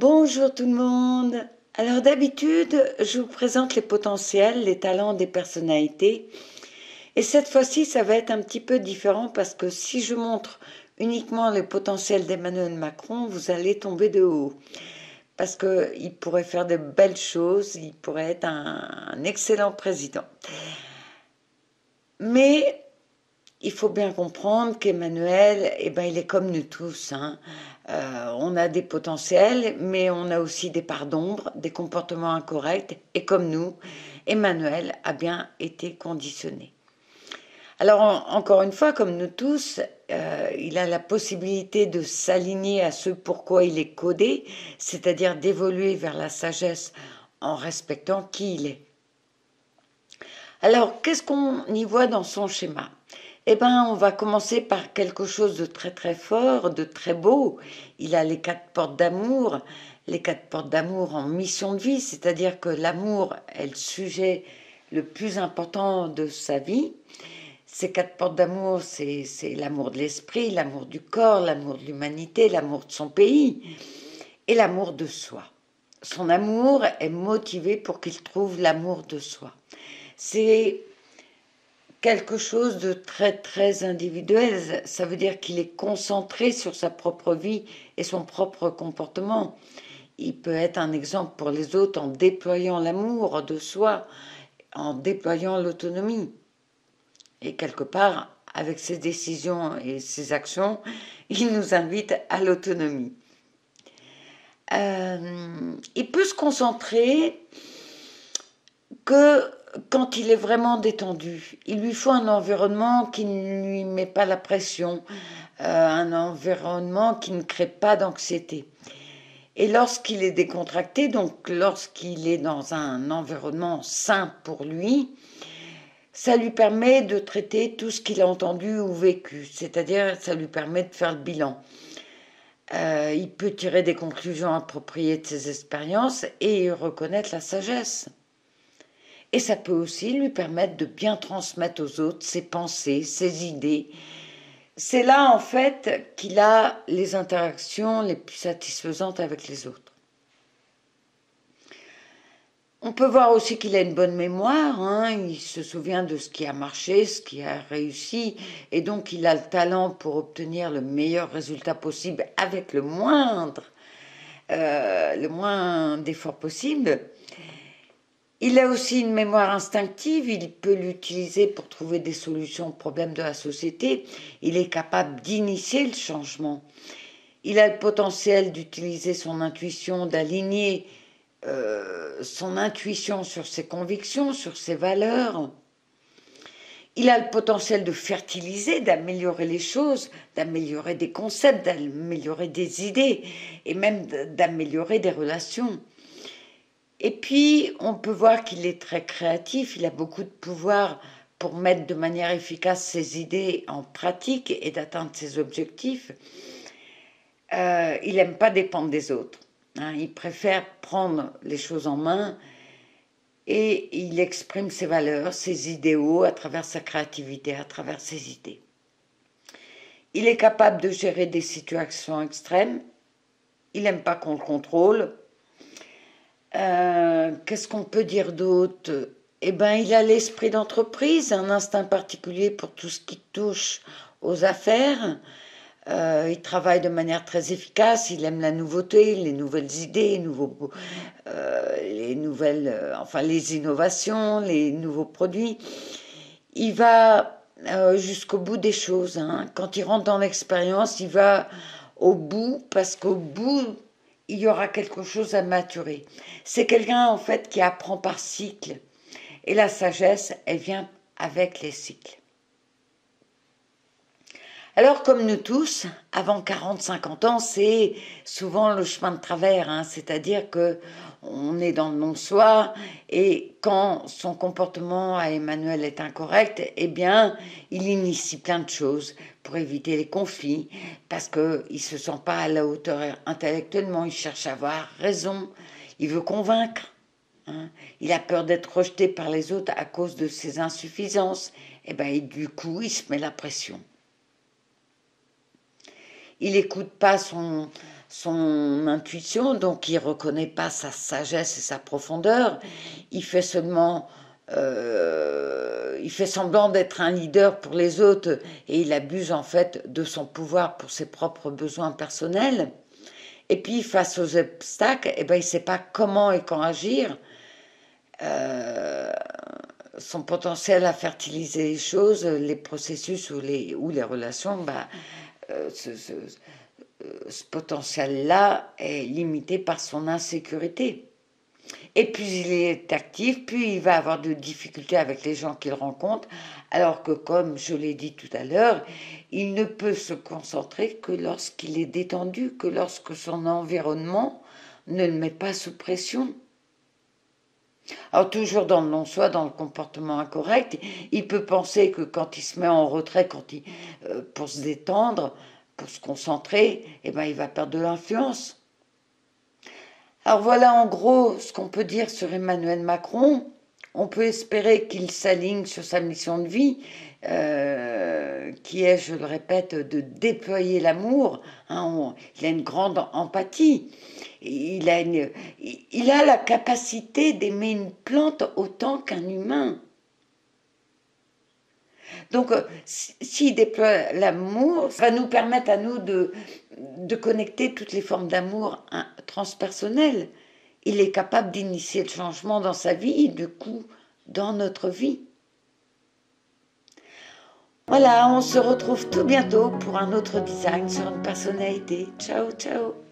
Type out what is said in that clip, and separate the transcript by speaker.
Speaker 1: Bonjour tout le monde. Alors d'habitude, je vous présente les potentiels, les talents des personnalités. Et cette fois-ci, ça va être un petit peu différent parce que si je montre uniquement les potentiels d'Emmanuel Macron, vous allez tomber de haut. Parce qu'il pourrait faire de belles choses, il pourrait être un excellent président. Mais il faut bien comprendre qu'Emmanuel, il est comme nous tous, hein. On a des potentiels, mais on a aussi des parts d'ombre, des comportements incorrects. Et comme nous, Emmanuel a bien été conditionné. Alors, encore une fois, comme nous tous, il a la possibilité de s'aligner à ce pourquoi il est codé, c'est-à-dire d'évoluer vers la sagesse en respectant qui il est. Alors, qu'est-ce qu'on y voit dans son schéma? Eh bien, on va commencer par quelque chose de très très fort, de très beau. Il a les 4 portes d'amour, les 4 portes d'amour en mission de vie, c'est-à-dire que l'amour est le sujet le plus important de sa vie. Ces 4 portes d'amour, c'est l'amour de l'esprit, l'amour du corps, l'amour de l'humanité, l'amour de son pays et l'amour de soi. Son amour est motivé pour qu'il trouve l'amour de soi. C'est quelque chose de très très individuel, ça veut dire qu'il est concentré sur sa propre vie et son propre comportement. Il peut être un exemple pour les autres en déployant l'amour de soi, en déployant l'autonomie. Et quelque part, avec ses décisions et ses actions, il nous invite à l'autonomie. Il peut se concentrer que quand il est vraiment détendu. Il lui faut un environnement qui ne lui met pas la pression, un environnement qui ne crée pas d'anxiété. Et lorsqu'il est décontracté, donc lorsqu'il est dans un environnement sain pour lui, ça lui permet de traiter tout ce qu'il a entendu ou vécu, c'est-à-dire ça lui permet de faire le bilan. Il peut tirer des conclusions appropriées de ses expériences et reconnaître la sagesse. Et ça peut aussi lui permettre de bien transmettre aux autres ses pensées, ses idées. C'est là, en fait, qu'il a les interactions les plus satisfaisantes avec les autres. On peut voir aussi qu'il a une bonne mémoire, hein. Il se souvient de ce qui a marché, ce qui a réussi, et donc il a le talent pour obtenir le meilleur résultat possible avec le moins d'efforts possible. Il a aussi une mémoire instinctive, il peut l'utiliser pour trouver des solutions aux problèmes de la société. Il est capable d'initier le changement. Il a le potentiel d'utiliser son intuition, d'aligner son intuition sur ses convictions, sur ses valeurs. Il a le potentiel de fertiliser, d'améliorer les choses, d'améliorer des concepts, d'améliorer des idées et même d'améliorer des relations. Et puis, on peut voir qu'il est très créatif, il a beaucoup de pouvoir pour mettre de manière efficace ses idées en pratique et d'atteindre ses objectifs. Il n'aime pas dépendre des autres, hein. Il préfère prendre les choses en main et il exprime ses valeurs, ses idéaux à travers sa créativité, à travers ses idées. Il est capable de gérer des situations extrêmes, il n'aime pas qu'on le contrôle. Qu'est-ce qu'on peut dire d'autre? Eh bien, il a l'esprit d'entreprise, un instinct particulier pour tout ce qui touche aux affaires. Il travaille de manière très efficace, il aime la nouveauté, les nouvelles idées, les innovations, les nouveaux produits. Il va jusqu'au bout des choses, hein. Quand il rentre dans l'expérience, il va au bout, parce qu'au bout, il y aura quelque chose à maturer. C'est quelqu'un, en fait, qui apprend par cycle. Et la sagesse, elle vient avec les cycles. Alors, comme nous tous, avant 40-50 ans, c'est souvent le chemin de travers, hein, c'est-à-dire que on est dans le non-soi, et quand son comportement à Emmanuel est incorrect, eh bien, il initie plein de choses pour éviter les conflits, parce qu'il ne se sent pas à la hauteur intellectuellement, il cherche à avoir raison, il veut convaincre, hein. Il a peur d'être rejeté par les autres à cause de ses insuffisances, et du coup, il se met la pression. Il n'écoute pas son intuition, donc il ne reconnaît pas sa sagesse et sa profondeur. Il fait seulement, il fait semblant d'être un leader pour les autres et il abuse en fait de son pouvoir pour ses propres besoins personnels. Et puis face aux obstacles, eh ben, il ne sait pas comment et quand agir. Son potentiel à fertiliser les choses, les processus ou les relations, bah, ce potentiel-là est limité par son insécurité. Et plus il est actif, plus il va avoir de difficultés avec les gens qu'il rencontre, alors que, comme je l'ai dit tout à l'heure, il ne peut se concentrer que lorsqu'il est détendu, que lorsque son environnement ne le met pas sous pression. Alors toujours dans le non-soi, dans le comportement incorrect, il peut penser que quand il se met en retrait, pour se détendre, pour se concentrer, eh ben, il va perdre de l'influence. Alors voilà en gros ce qu'on peut dire sur Emmanuel Macron. On peut espérer qu'il s'aligne sur sa mission de vie, qui est, je le répète, de déployer l'amour. Hein, il a une grande empathie. Il a la capacité d'aimer une plante autant qu'un humain. Donc, s'il déploie l'amour, ça va nous permettre à nous de connecter toutes les formes d'amour transpersonnelles. Il est capable d'initier le changement dans sa vie et du coup, dans notre vie. Voilà, on se retrouve tout bientôt pour un autre design sur une personnalité. Ciao, ciao!